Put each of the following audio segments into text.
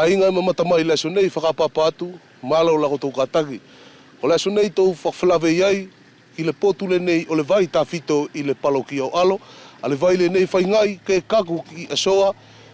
Tainga mamata mai la sonei whakapapa atu, malo la koto kataki. O la sonei tau whakawhalawe iai, i le potu le nei o le vai ta fito i le palo ki au alo, a le vai le nei whaingai ke kaku ki asoa,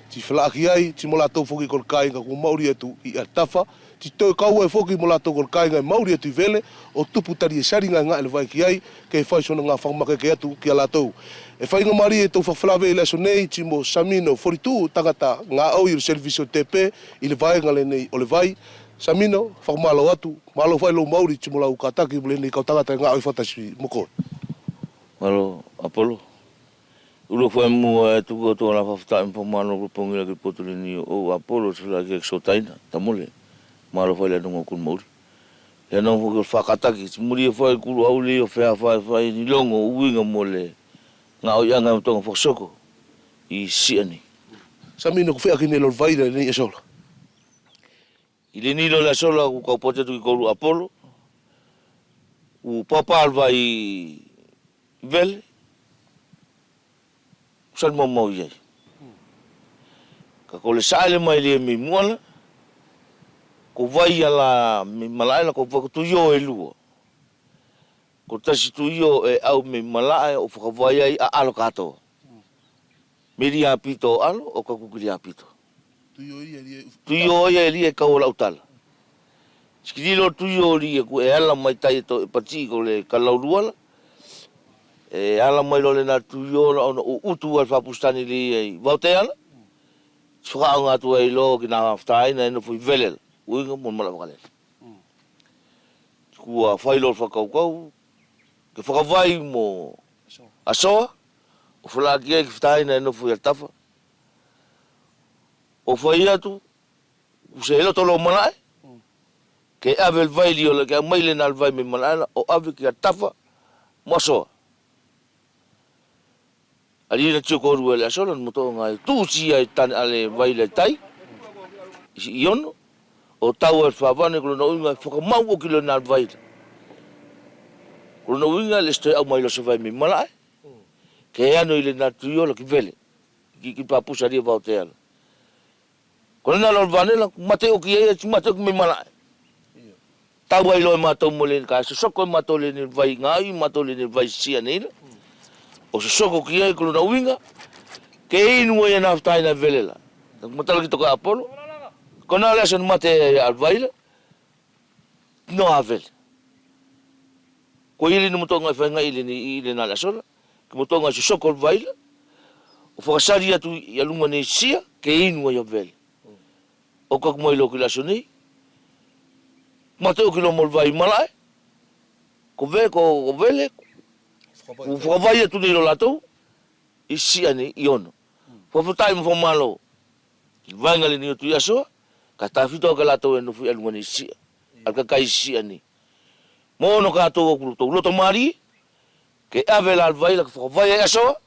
ti whalaaki ai, ti mo latou whoki kol kainga ku mauri atu i atafa, ti toi kau e whoki mo latou kol kainga mauri atu i vele, o tupu tari e saringa ngā le vai ki ai, ke whaisona ngā whakamake ke atu ki a latou. E whainga mari e tau whawhalawe i la sonei, ti mo Samino 42 tangata ngā au i le servicio TP, i le vai ngale nei o le vai. Samino, whakamalo atu, malo whai lo mauri ti mo lau kataki mo le nei kau tangata ngā au i whatasi moko. Malo, Apollo. Ulo fue mua tuko to la fafta en pomano grupo ngira que potulini o Apollo sula que sotaina tamole malo fue le no kun muri le no fu fakata ki muri foi ku auli o fa ni longo uinga mole nga o yanga to fo soko I siani Samino ku fa ki ne lo vai ni sola ile ni lo la sola ku ko pote tu ko Apollo u papa vai vel Sal mo iai. Ka kole sale mai le mi mola. Ko vai ala mi malaila ko fa tu yo e luo. Ko tasi tu yo e au mi malai o fa vai ai a alo kato. Miri apito alo o ka kukuri apito. Tu yo ia li e ka ola utala. Skidilo tu yo li e ku e ala mai tai to e pati ko le kalauruala. E ala mai lo le na tuyo ona utu al fapustani li e vauteala sura nga tu e lo ki na aftai na no fui velel uinga mon mala vakale ku a failo fakau kau ke fakavai mo aso o fula ki e aftai na no fui altafa o foi atu se lo tolo malai ke avel vai li o le ke mai le na vai me malala o ave ki altafa mo aso Ali na tio ko ruele solo no to ngai tu si ai tan ale vai le tai ion o tau e favane ko no inga fo mau o kilo na vai ko no inga le sto au mai lo so vai mi mala ke ano ile na tio lo ki vele ki papu sa ri va hotel ko na lo vanela mate o ki e mate ko mi mala tau ai lo mato molen ka so ko mato le ni vai ngai mato le ni vai si anila o se soko ki ai kolo na winga ke inu e na aftai na velela mo talo ki toka Apollo kona la son mate al vaila no avel ko ili no motonga fa ngai ili na la sola ke motonga se soko al vaila o fa saria tu ya lunga ne sia ke inu e vel o ka mo ilo ki la soni mate o ki lo mol vai malai ko vele o vai tu ni lo lato isi ani iono fo futai mo malo vai ngali ni tu yaso ka ta fito ka lato no fu algo ni isi al ka kai isi ani mo no ka to ku to lo to mari ke avel al vai la fo vai yaso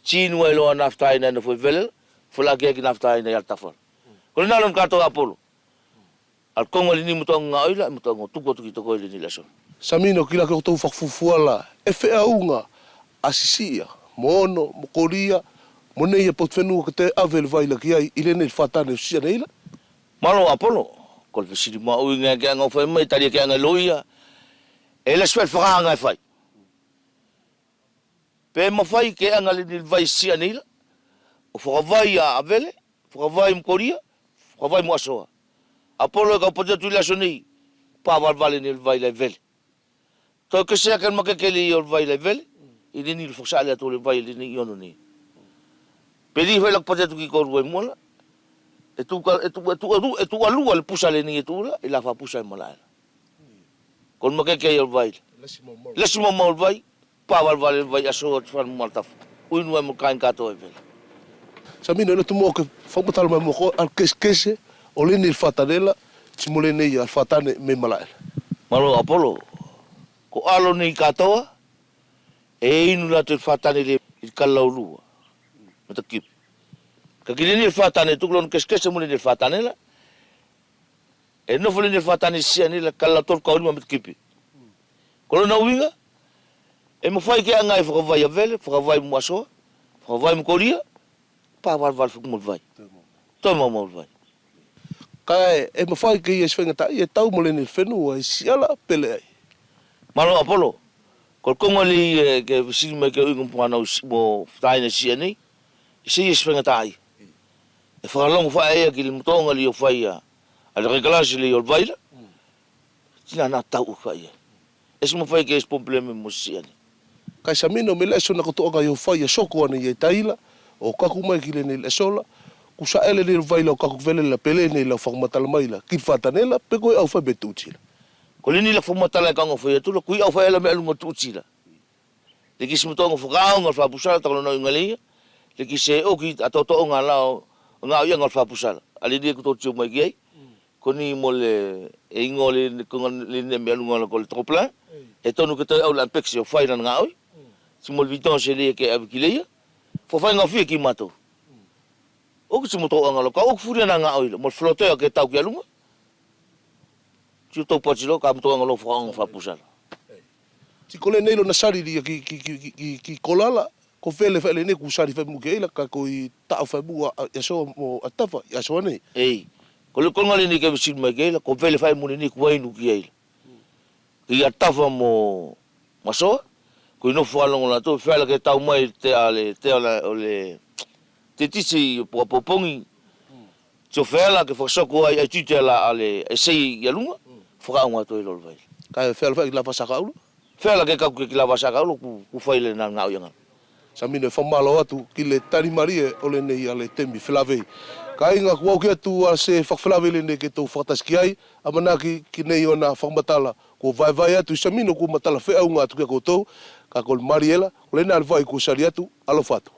chinu elo naftai na no fu vel fu la ke naftai na yalta fo ko na lon ka to Apollo al kongo ni mo to ngaila mo to tu ko tu ki to ko ni laso Samino kila ko tau whakfufuala e wheaunga asisia, mono, mokoria, monei e potwhenua ka te avel vaila ki ai ile nei whatane usia neila. Malo Apollo, kol fesiri ma ui ngā kia ngā whai mai tari kia ngā loia, e le swet whakanga e whai. Pe ma whai ke anga le ni vai sia neila, o whakavai a avele, whakavai mkoria, whakavai mo asoa. Apollo e ka potea tui laso nei, pāwal vale ni vai le vele. Toi ke sea kan makakele i o vai le vele, i ni le whaksale ato le vai le ni iono ni. Peri hoi lak potea tuki koru e mola, e tu alua le pusa le ni e tu la, i la wha pusa e malaela. Kon makakele i o vai le. Lesi mau vai, pāwal vale vai asoa tuan maltafu. Uinu e mo kain kato e vele. Samino ina tumo ke whakmatalo mai moko al kese o le ni whatanela, timole nei al whatane me malaela. Malo Apollo, ko alo ni katoa, e inu la te whatane le i kalaurua. Mata kip. Ka kini ni whatane, tukulon keskese muli ni whatane la, e nofo ni whatane sia ni la kalautor kaurima mata kipi. Kolo na uinga, e mo whai ke angai whakawai a vele, whakawai mo asoa, whakawai mo koria, pāwal wal whakumul vai. Toi mau vai. Kai e mawhai ke ia swenga tai e tau mo le ni whenua e siala pele ai. Malo Apollo. Ko konga li ke visini mai ke uingum puana mo taina sia nei. Se ia swenga tai. E whakalongo whae ea ki le mutonga li o whaia. Ale regalasi li o vaila. Tina na tau o whaia. E se mo whai ke probleme mo sia nei. Kai sa mino me leso na kotoanga i o whaia soko ana i e taila. O kaku mai ki le ni le sola. Kusa ele ni vaila o kaku vele la pele ni la whakamatala maila. Ki whatanela pe koe au whai betutila. Ko le ni la whamatala ka ngā whaia tula. Kui au whaia la me alunga tutila. Le ki se mutonga whakaonga whapusala takalo na ingalea. Le ki se oki atoto ngā lao ngā ia ngā whapusala. Ale ni kuto tio mai ki ai. Ko ni mo le e ingo le konga le ne me alunga ko le troplan. E tonu ke tau au la peksi o whaira ngā oi. Si mo le viton se le ke awi ki leia. Fo whai ngā whia ki matou. O ki se mutonga lo ka o furia na ngā oi. Mo le flotea ke tau ki alunga. Tio tau patilo ka mutonga lo whapusala. Ti kole neilo na sari ria ki kolala. Ko vele vele ne ku sari whai muke eila ka koi tau whai mua ya so mo atawa ya so nei. Ei. Ko le konga le ni ke visini mai ke eila. Ko vele whai mune ni kuwainu ki eila. Ki atawa mo masoa. Ko ino whalongo na tō. Whaila ke tau mai te ale te tisi po popongi. Tio whaila ke whakasoko ai tute ala ale e sei ialunga. Whakaunga tō ilo vai. Kai whaila whai ki la pasaka aulu. Whaila ke kaku ke la pasaka aulu ku whaile na ngau ianga. Sa mine whamalo atu ki le tari marie o le nei ale temi whilawei. Ka inga kua ki atu a se whakawhilawe le nei ke tau whakataski ai, a manaki ki nei o na whakamatala ko vai atu sa mino ko matala whea unga atu kia koutou, ka kol mariela, ko le nā vai ko sari atu, alo whatu.